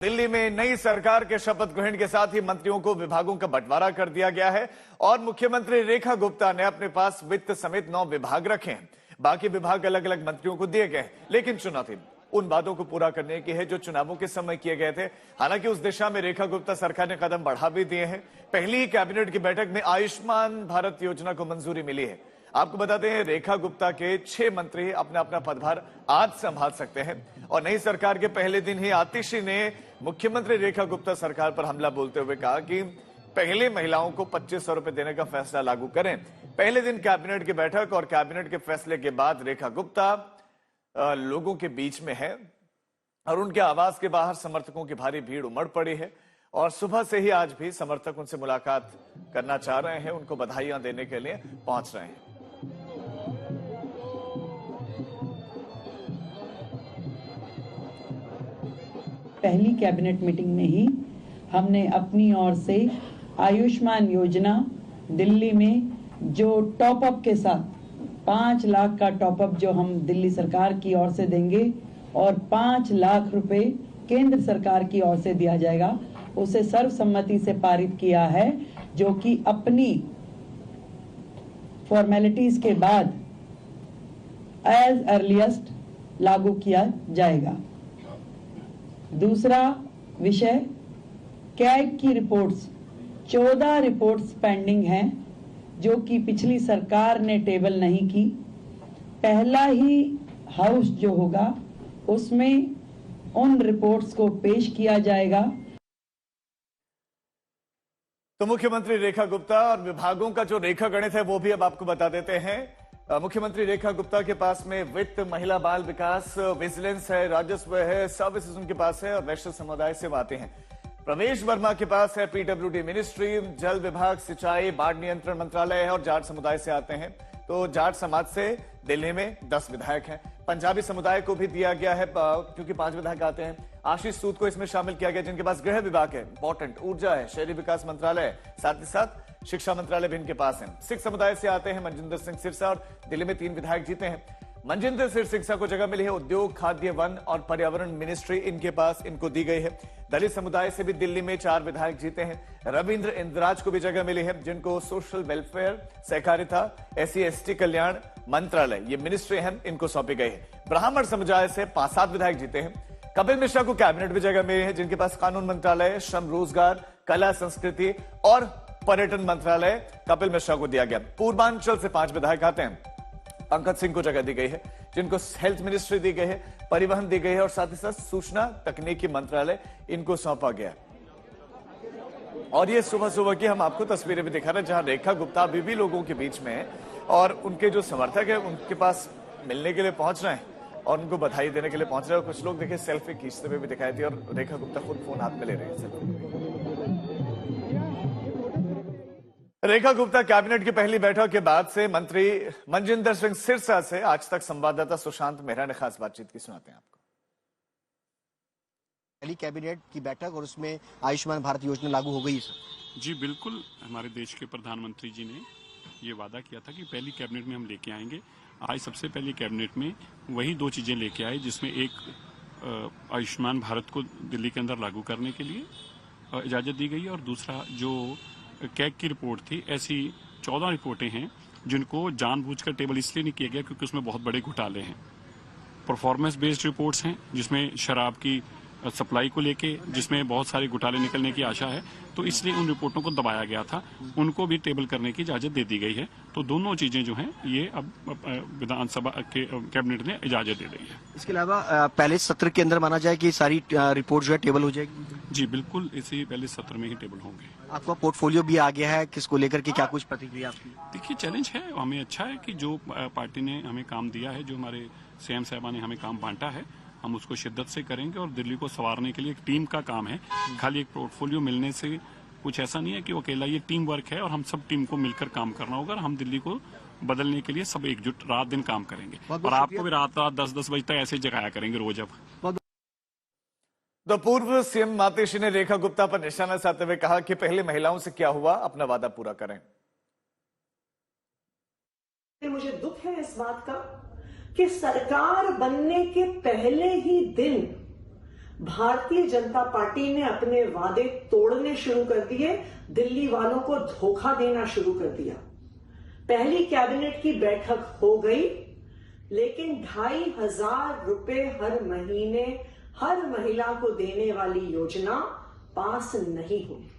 दिल्ली में नई सरकार के शपथ ग्रहण के साथ ही मंत्रियों को विभागों का बंटवारा कर दिया गया है और मुख्यमंत्री रेखा गुप्ता ने अपने पास वित्त समेत 9 विभाग रखे हैं। बाकी विभाग अलग अलग मंत्रियों को दिए गए, लेकिन चुनौती उन वादों को पूरा करने की है जो चुनावों के समय किए गए थे। हालांकि उस दिशा में रेखा गुप्ता सरकार ने कदम बढ़ा भी दिए हैं। पहली ही कैबिनेट की बैठक में आयुष्मान भारत योजना को मंजूरी मिली है। आपको बताते हैं, रेखा गुप्ता के 6 मंत्री अपना अपना पदभार आज संभाल सकते हैं और नई सरकार के पहले दिन ही आतिशी ने मुख्यमंत्री रेखा गुप्ता सरकार पर हमला बोलते हुए कहा कि पहले महिलाओं को 2500 रुपए देने का फैसला लागू करें। पहले दिन कैबिनेट की बैठक और कैबिनेट के फैसले के बाद रेखा गुप्ता लोगों के बीच में है और उनके आवास के बाहर समर्थकों की भारी भीड़ उमड़ पड़ी है और सुबह से ही आज भी समर्थक उनसे मुलाकात करना चाह रहे हैं, उनको बधाइयां देने के लिए पहुंच रहे हैं। पहली कैबिनेट मीटिंग में ही हमने अपनी ओर से आयुष्मान योजना दिल्ली में जो टॉप अप के साथ 5 लाख का टॉप अप जो हम दिल्ली सरकार की ओर से देंगे और 5 लाख रुपए केंद्र सरकार की ओर से दिया जाएगा, उसे सर्वसम्मति से पारित किया है, जो कि अपनी फॉर्मेलिटीज के बाद एज अर्लीस्ट लागू किया जाएगा। दूसरा विषय, कैग की रिपोर्ट्स 14 रिपोर्ट्स पेंडिंग हैं जो कि पिछली सरकार ने टेबल नहीं की। पहला ही हाउस जो होगा उसमें उन रिपोर्ट्स को पेश किया जाएगा। तो मुख्यमंत्री रेखा गुप्ता और विभागों का जो रेखा गणित है वो भी अब आपको बता देते हैं। मुख्यमंत्री रेखा गुप्ता के पास में वित्त, महिला बाल विकास, विजिलेंस है, राजस्व है, सर्विसेज उनके पास है और वैश्य समुदाय से आते हैं। प्रवेश वर्मा के पास है पीडब्ल्यूडी मिनिस्ट्री, जल विभाग, सिंचाई, बाढ़ नियंत्रण मंत्रालय है और जाट समुदाय से आते हैं। तो जाट समाज से दिल्ली में 10 विधायक हैं। पंजाबी समुदाय को भी दिया गया है क्योंकि 5 विधायक आते हैं। आशीष सूद को इसमें शामिल किया गया जिनके पास गृह विभाग है, इंपॉर्टेंट, ऊर्जा है, शहरी विकास मंत्रालय है, साथ ही साथ शिक्षा मंत्रालय भी इनके पास है। सिख समुदाय से आते हैं मनजिंदर सिंह सिरसा और दिल्ली में 3 विधायक जीते हैं। मनजिंदर सिंह सिरसा को जगह मिली है उद्योग, खाद्य, वन और पर्यावरण मिनिस्ट्री इनके पास, इनको दी गई है। दलित समुदाय से भी दिल्ली में 4 विधायक जीते हैं। रविंद्र इंद्राज को भी जगह मिली है जिनको सोशल वेलफेयर, सहकारिता, SC/ST कल्याण मंत्रालय, ये मिनिस्ट्री है, इनको सौंपी गई है। ब्राह्मण समुदाय से 5-7 विधायक जीते हैं। कपिल मिश्रा को कैबिनेट में जगह मिली है जिनके पास कानून मंत्रालय, श्रम रोजगार, कला संस्कृति और पर्यटन मंत्रालय कपिल मिश्रा को दिया गया। पूर्वांचल से 5 विधायक आते हैं। पंकज सिंह को जगह दी गई है जिनको हेल्थ मिनिस्ट्री दी गई है, परिवहन दी गई है और साथ ही साथ सूचना तकनीकी मंत्रालय इनको सौंपा गया। और ये सुबह सुबह की हम आपको तस्वीरें भी दिखा रहे हैं जहां रेखा गुप्ता अभी भी लोगों के बीच में है और उनके जो समर्थक है उनके पास मिलने के लिए पहुंच रहे हैं और उनको बधाई देने के लिए पहुंच रहे हैं। कुछ लोग देखिए सेल्फी खींचते हुए भी दिखाई थी और रेखा गुप्ता खुद फोन हाथ में ले रहे हैं। रेखा गुप्ता कैबिनेट की पहली बैठक के बाद से मंत्री मनजिंदर सिंह सिरसा से आज तक संवाददाता सुशांत मेहरा ने खास बातचीत की, सुनाते हैं आपको। पहली कैबिनेट की बैठक और उसमें आयुष्मान भारत योजना लागू हो गई सर। जी बिल्कुल, हमारे देश के प्रधानमंत्री जी ने ये वादा किया था कि पहली कैबिनेट में हम लेके आएंगे। आज सबसे पहली कैबिनेट में वही 2 चीजें लेके आए जिसमें एक आयुष्मान भारत को दिल्ली के अंदर लागू करने के लिए इजाजत दी गई और दूसरा जो कैग की रिपोर्ट थी, ऐसी 14 रिपोर्टें हैं जिनको जानबूझकर टेबल इसलिए नहीं किया गया क्योंकि उसमें बहुत बड़े घोटाले हैं। परफॉर्मेंस बेस्ड रिपोर्ट्स हैं जिसमें शराब की सप्लाई को लेके जिसमें बहुत सारे घोटाले निकलने की आशा है, तो इसलिए उन रिपोर्टों को दबाया गया था, उनको भी टेबल करने की इजाजत दे दी गई है। तो दोनों चीजें जो हैं ये अब विधानसभा के कैबिनेट ने इजाजत दे दी है। इसके अलावा पहले सत्र के अंदर माना जाए कि सारी रिपोर्ट जो है टेबल हो जाएगी। जी बिल्कुल, इसी पहले सत्र में ही टेबल होंगे। आपका पोर्टफोलियो भी आ गया है, किसको लेकर के क्या कुछ प्रतिक्रिया आपकी? देखिए, चैलेंज है, हमें अच्छा है कि जो पार्टी ने हमें काम दिया है, जो हमारे सीएम साहबा ने हमें काम बांटा है, हम उसको शिद्दत से करेंगे और दिल्ली को संवारने के लिए एक टीम का काम है। खाली एक पोर्टफोलियो मिलने से कुछ ऐसा नहीं है कि वो अकेला, ये टीम वर्क है और हम सब टीम को मिलकर काम करना होगा और हम दिल्ली को बदलने के लिए सब एकजुट रात दिन काम करेंगे और आपको भी रात 10-10 बजे तक ऐसे जगाया करेंगे रोज। अब तो पूर्व सीएम आतिशी ने रेखा गुप्ता पर निशाना साधते हुए कहा कि पहले महिलाओं से क्या हुआ, अपना वादा पूरा करें। मुझे दुख है इस बात का कि सरकार बनने के पहले ही दिन भारतीय जनता पार्टी ने अपने वादे तोड़ने शुरू कर दिए, दिल्ली वालों को धोखा देना शुरू कर दिया। पहली कैबिनेट की बैठक हो गई, लेकिन 2,500 रुपए हर महीने हर महिला को देने वाली योजना पास नहीं हुई।